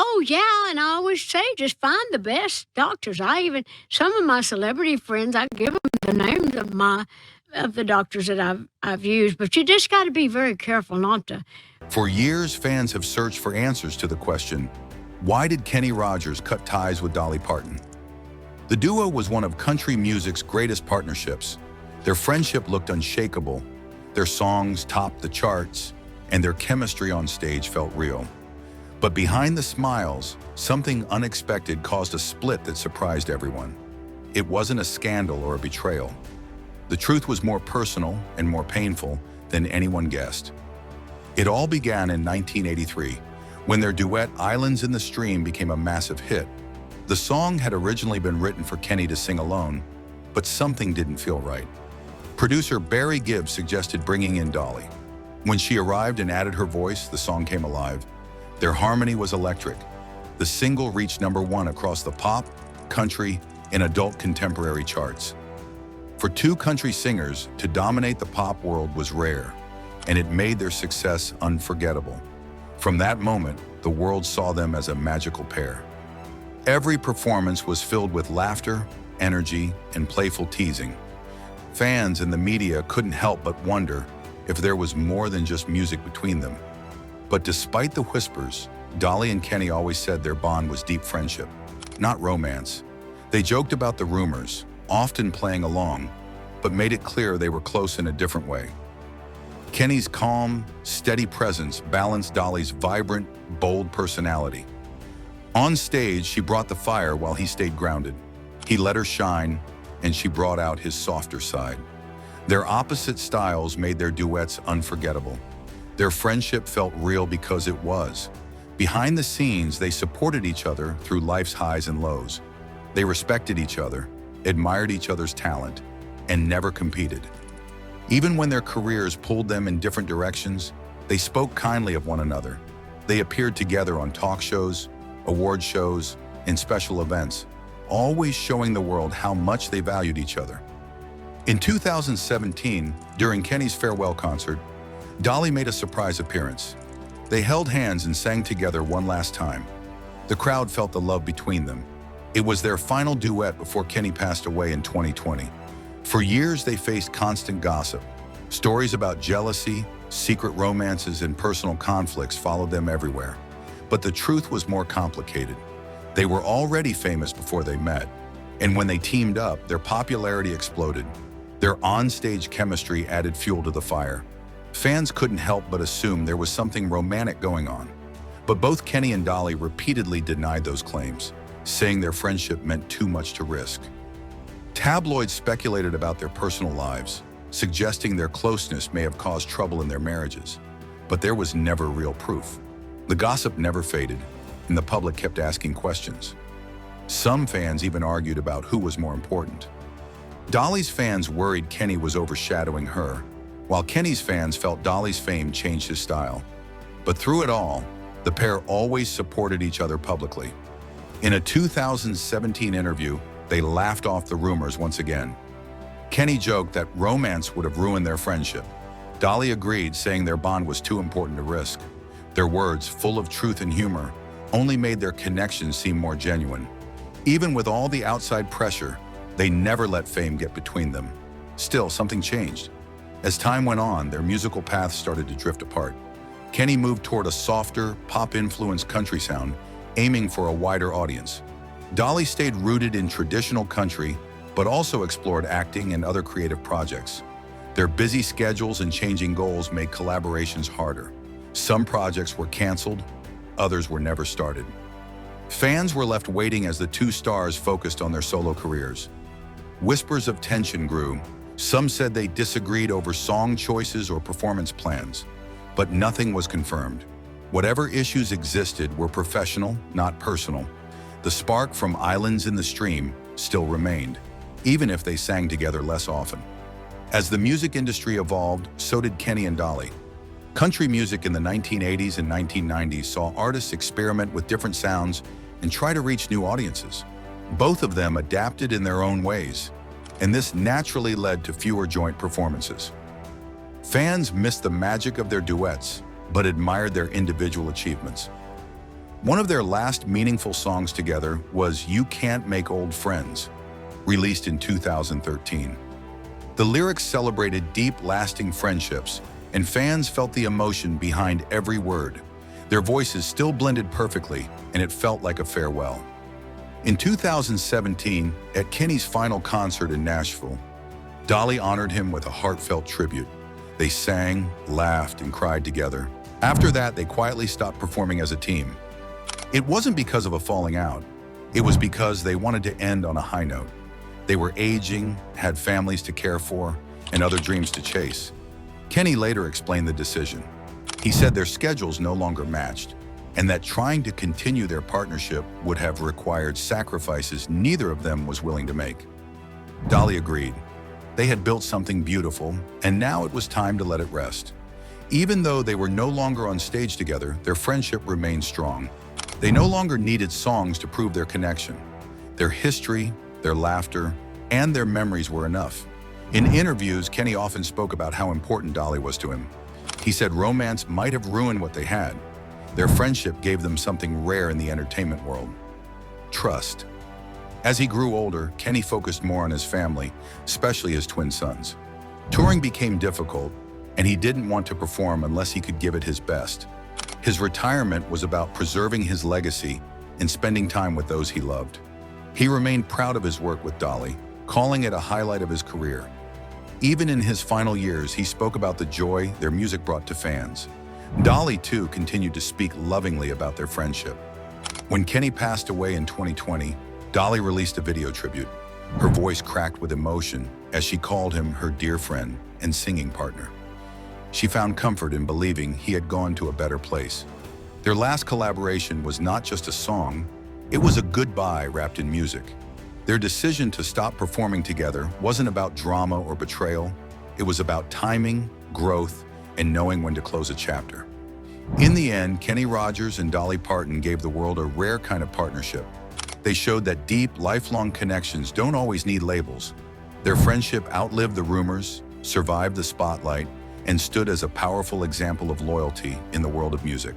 Oh, yeah, and I always say just find the best doctors. Some of my celebrity friends, I give them the names of the doctors that I've used, but you just got to be very careful not to. For years, fans have searched for answers to the question, why did Kenny Rogers cut ties with Dolly Parton? The duo was one of country music's greatest partnerships. Their friendship looked unshakable, their songs topped the charts, and their chemistry on stage felt real. But behind the smiles, something unexpected caused a split that surprised everyone. It wasn't a scandal or a betrayal. The truth was more personal and more painful than anyone guessed. It all began in 1983, when their duet Islands in the Stream became a massive hit. The song had originally been written for Kenny to sing alone, but something didn't feel right. Producer Barry Gibbs suggested bringing in Dolly. When she arrived and added her voice, the song came alive. Their harmony was electric. The single reached #1 across the pop, country, and adult contemporary charts. For two country singers to dominate the pop world was rare, and it made their success unforgettable. From that moment, the world saw them as a magical pair. Every performance was filled with laughter, energy, and playful teasing. Fans and the media couldn't help but wonder if there was more than just music between them. But despite the whispers, Dolly and Kenny always said their bond was deep friendship, not romance. They joked about the rumors, often playing along, but made it clear they were close in a different way. Kenny's calm, steady presence balanced Dolly's vibrant, bold personality. On stage, she brought the fire while he stayed grounded. He let her shine, and she brought out his softer side. Their opposite styles made their duets unforgettable. Their friendship felt real because it was. Behind the scenes, they supported each other through life's highs and lows. They respected each other, admired each other's talent, and never competed. Even when their careers pulled them in different directions, they spoke kindly of one another. They appeared together on talk shows, award shows, and special events, always showing the world how much they valued each other. In 2017, during Kenny's farewell concert, Dolly made a surprise appearance. They held hands and sang together one last time. The crowd felt the love between them. It was their final duet before Kenny passed away in 2020. For years, they faced constant gossip. Stories about jealousy, secret romances, and personal conflicts followed them everywhere. But the truth was more complicated. They were already famous before they met, and when they teamed up, their popularity exploded. Their on-stage chemistry added fuel to the fire. Fans couldn't help but assume there was something romantic going on. But both Kenny and Dolly repeatedly denied those claims, saying their friendship meant too much to risk. Tabloids speculated about their personal lives, suggesting their closeness may have caused trouble in their marriages. But there was never real proof. The gossip never faded, and the public kept asking questions. Some fans even argued about who was more important. Dolly's fans worried Kenny was overshadowing her, while Kenny's fans felt Dolly's fame changed his style. But through it all, the pair always supported each other publicly. In a 2017 interview, they laughed off the rumors once again. Kenny joked that romance would have ruined their friendship. Dolly agreed, saying their bond was too important to risk. Their words, full of truth and humor, only made their connection seem more genuine. Even with all the outside pressure, they never let fame get between them. Still, something changed. As time went on, their musical paths started to drift apart. Kenny moved toward a softer, pop-influenced country sound, aiming for a wider audience. Dolly stayed rooted in traditional country, but also explored acting and other creative projects. Their busy schedules and changing goals made collaborations harder. Some projects were canceled, others were never started. Fans were left waiting as the two stars focused on their solo careers. Whispers of tension grew. Some said they disagreed over song choices or performance plans, but nothing was confirmed. Whatever issues existed were professional, not personal. The spark from Islands in the Stream still remained, even if they sang together less often. As the music industry evolved, so did Kenny and Dolly. Country music in the 1980s and 1990s saw artists experiment with different sounds and try to reach new audiences. Both of them adapted in their own ways, and this naturally led to fewer joint performances. Fans missed the magic of their duets, but admired their individual achievements. One of their last meaningful songs together was You Can't Make Old Friends, released in 2013. The lyrics celebrated deep, lasting friendships, and fans felt the emotion behind every word. Their voices still blended perfectly, and it felt like a farewell. In 2017, at Kenny's final concert in Nashville, Dolly honored him with a heartfelt tribute. They sang, laughed, and cried together. After that, they quietly stopped performing as a team. It wasn't because of a falling out. It was because they wanted to end on a high note. They were aging, had families to care for, and other dreams to chase. Kenny later explained the decision. He said their schedules no longer matched, and that trying to continue their partnership would have required sacrifices neither of them was willing to make. Dolly agreed. They had built something beautiful, and now it was time to let it rest. Even though they were no longer on stage together, their friendship remained strong. They no longer needed songs to prove their connection. Their history, their laughter, and their memories were enough. In interviews, Kenny often spoke about how important Dolly was to him. He said romance might have ruined what they had. Their friendship gave them something rare in the entertainment world: trust. As he grew older, Kenny focused more on his family, especially his twin sons. Touring became difficult, and he didn't want to perform unless he could give it his best. His retirement was about preserving his legacy and spending time with those he loved. He remained proud of his work with Dolly, calling it a highlight of his career. Even in his final years, he spoke about the joy their music brought to fans. Dolly, too, continued to speak lovingly about their friendship. When Kenny passed away in 2020, Dolly released a video tribute. Her voice cracked with emotion as she called him her dear friend and singing partner. She found comfort in believing he had gone to a better place. Their last collaboration was not just a song, it was a goodbye wrapped in music. Their decision to stop performing together wasn't about drama or betrayal. It was about timing, growth, and knowing when to close a chapter. In the end, Kenny Rogers and Dolly Parton gave the world a rare kind of partnership. They showed that deep, lifelong connections don't always need labels. Their friendship outlived the rumors, survived the spotlight, and stood as a powerful example of loyalty in the world of music.